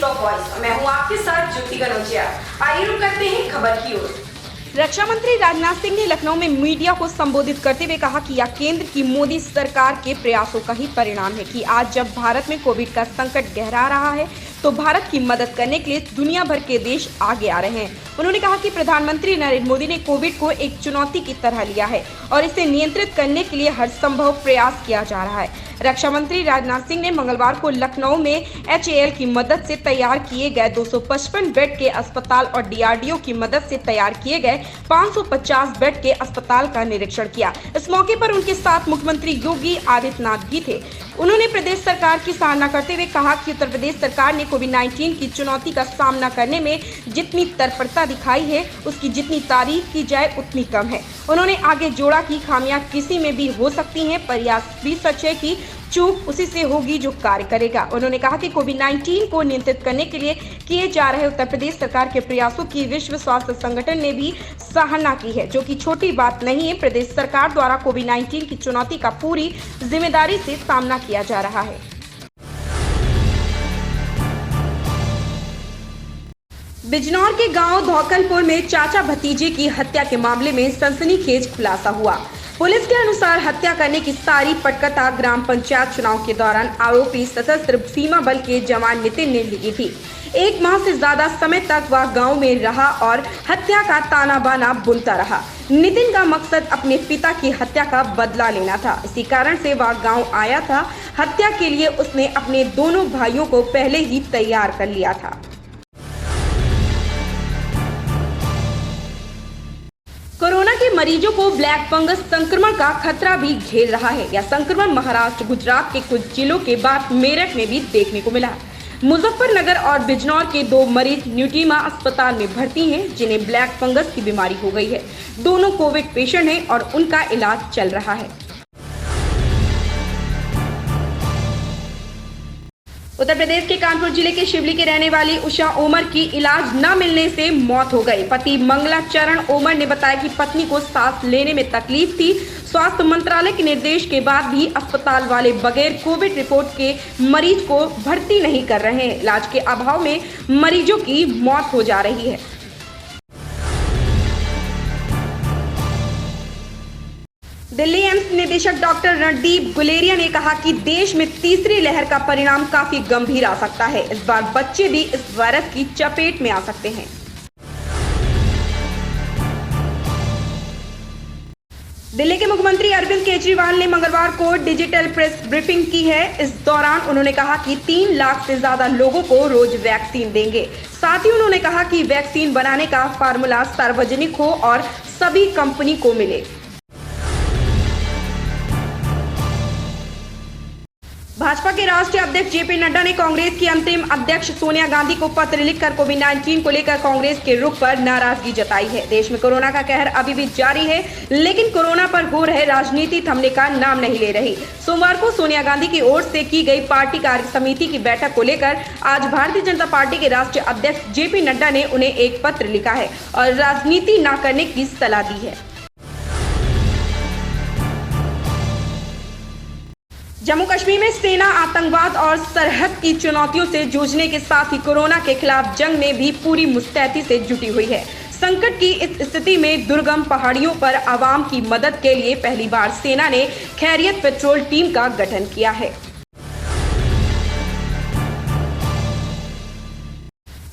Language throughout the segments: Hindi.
Of voice. मैं हूं आपके साथ ज्योति कनौजिया। आइए रुक करते हैं खबर की ओर। रक्षा मंत्री राजनाथ सिंह ने लखनऊ में मीडिया को संबोधित करते हुए कहा कि यह केंद्र की मोदी सरकार के प्रयासों का ही परिणाम है कि आज जब भारत में कोविड का संकट गहरा रहा है तो भारत की मदद करने के लिए दुनिया भर के देश आगे आ रहे हैं। उन्होंने कहा कि प्रधानमंत्री नरेंद्र मोदी ने कोविड को एक चुनौती की तरह लिया है और इसे नियंत्रित करने के लिए हर संभव प्रयास किया जा रहा है। रक्षा मंत्री राजनाथ सिंह ने मंगलवार को लखनऊ में HAL की मदद से तैयार किए गए 255 बेड के अस्पताल और DRDO की मदद से तैयार किए गए 550 बेड के अस्पताल का निरीक्षण किया। इस मौके पर उनके साथ मुख्यमंत्री योगी आदित्यनाथ भी थे। उन्होंने प्रदेश सरकार की सराहना करते हुए कहा कि उत्तर प्रदेश सरकार ने कोविड-19 की चुनौती का सामना करने में जितनी तत्परता दिखाई है उसकी जितनी तारीफ की जाए उतनी कम है। उन्होंने आगे जोड़ा कि खामियां किसी में भी हो सकती हैं, पर यह भी सच है कि चूक उसी से होगी जो कार्य करेगा। उन्होंने कहा कि कोविड-19 को नियंत्रित करने के लिए किए जा रहे उत्तर प्रदेश सरकार के प्रयासों की विश्व स्वास्थ्य संगठन ने भी सराहना की है, जो कि छोटी बात नहीं है। प्रदेश सरकार द्वारा कोविड-19 की चुनौती का पूरी जिम्मेदारी से सामना किया जा रहा है। बिजनौर के गांव धौकनपुर में चाचा भतीजे की हत्या के मामले में सनसनीखेज खुलासा हुआ। पुलिस के अनुसार हत्या करने की सारी पटकथा ग्राम पंचायत चुनाव के दौरान आरोपी सशस्त्र सीमा बल के जवान नितिन ने ली थी। 1 माह से ज्यादा समय तक वह गांव में रहा और हत्या का ताना बाना बुनता रहा। नितिन का मकसद अपने पिता की हत्या का बदला लेना था। इसी कारण से वह गांव आया था। हत्या के लिए उसने अपने दोनों भाइयों को पहले ही तैयार कर लिया था। कोरोना के मरीजों को ब्लैक फंगस संक्रमण का खतरा भी घेर रहा है। यह संक्रमण महाराष्ट्र, गुजरात के कुछ जिलों के बाद मेरठ में भी देखने को मिला। मुजफ्फरनगर और बिजनौर के 2 मरीज न्यूट्रीमा अस्पताल में भर्ती हैं, जिन्हें ब्लैक फंगस की बीमारी हो गई है। दोनों कोविड पेशेंट हैं और उनका इलाज चल रहा है। उत्तर प्रदेश के कानपुर जिले के शिवली के रहने वाली उषा ओमर की इलाज न मिलने से मौत हो गई। पति मंगला चरण ओमर ने बताया कि पत्नी को सांस लेने में तकलीफ थी। स्वास्थ्य मंत्रालय के निर्देश के बाद भी अस्पताल वाले बगैर कोविड रिपोर्ट के मरीज को भर्ती नहीं कर रहे हैं। इलाज के अभाव में मरीजों की मौत हो जा रही है। दिल्ली एम्स निदेशक डॉक्टर रणदीप गुलेरिया ने कहा कि देश में तीसरी लहर का परिणाम काफी गंभीर आ सकता है। इस बार बच्चे भी इस वायरस की चपेट में आ सकते हैं। दिल्ली के मुख्यमंत्री अरविंद केजरीवाल ने मंगलवार को डिजिटल प्रेस ब्रीफिंग की है। इस दौरान उन्होंने कहा कि 3 लाख से ज्यादा लोगों को रोज वैक्सीन देंगे। साथ ही उन्होंने कहा कि वैक्सीन बनाने का फार्मूला सार्वजनिक हो और सभी कंपनी को मिले। भाजपा के राष्ट्रीय अध्यक्ष JP नड्डा ने कांग्रेस की अंतरिम अध्यक्ष सोनिया गांधी को पत्र लिखकर कोविड-19 को लेकर कांग्रेस के रुख पर नाराजगी जताई है। देश में कोरोना का कहर अभी भी जारी है, लेकिन कोरोना पर हो रहे राजनीति थमने का नाम नहीं ले रही। सोमवार को सोनिया गांधी की ओर से की गई पार्टी कार्य समिति की बैठक को लेकर आज भारतीय जनता पार्टी के राष्ट्रीय अध्यक्ष JP नड्डा ने उन्हें एक पत्र लिखा है और राजनीति न करने की सलाह दी है। जम्मू कश्मीर में सेना आतंकवाद और सरहद की चुनौतियों से जूझने के साथ ही कोरोना के खिलाफ जंग में भी पूरी मुस्तैदी से जुटी हुई है। संकट की इस स्थिति में दुर्गम पहाड़ियों पर आवाम की मदद के लिए पहली बार सेना ने खैरियत पेट्रोल टीम का गठन किया है।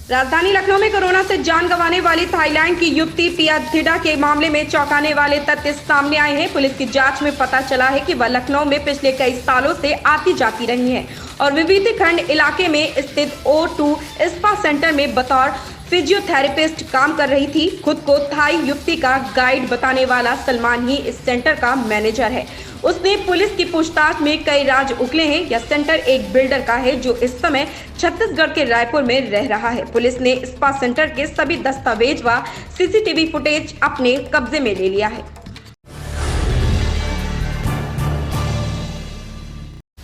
राजधानी लखनऊ में कोरोना से जान गंवाने वाली थाईलैंड की युवती पिया थिडा के मामले में चौंकाने वाले तथ्य सामने आए हैं। पुलिस की जांच में पता चला है कि वह लखनऊ में पिछले कई सालों से आती जाती रही है और विभूति खंड इलाके में स्थित O2 स्पा सेंटर में बतौर फिजियोथेरेपिस्ट काम कर रही थी। खुद को थाई युवती का गाइड बताने वाला सलमान ही इस सेंटर का मैनेजर है। उसने पुलिस की पूछताछ में कई राज उगले हैं। यह सेंटर एक बिल्डर का है जो इस समय छत्तीसगढ़ के रायपुर में रह रहा है। पुलिस ने स्पा सेंटर के सभी दस्तावेज व CCTV फुटेज अपने कब्जे में ले लिया है।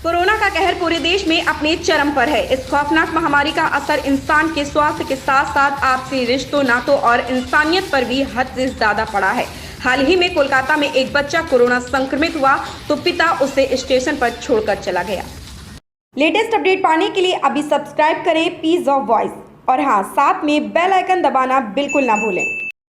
कोरोना का कहर पूरे देश में अपने चरम पर है। इस खौफनाक महामारी का असर इंसान के स्वास्थ्य के साथ साथ आपसी रिश्तों, नातों और इंसानियत पर भी हद से ज्यादा पड़ा है। हाल ही में कोलकाता में एक बच्चा कोरोना संक्रमित हुआ तो पिता उसे स्टेशन पर छोड़कर चला गया। लेटेस्ट अपडेट पाने के लिए अभी सब्सक्राइब करें पीस ऑफ वॉइस और हाँ, साथ में बेल आइकन दबाना बिल्कुल ना भूलें।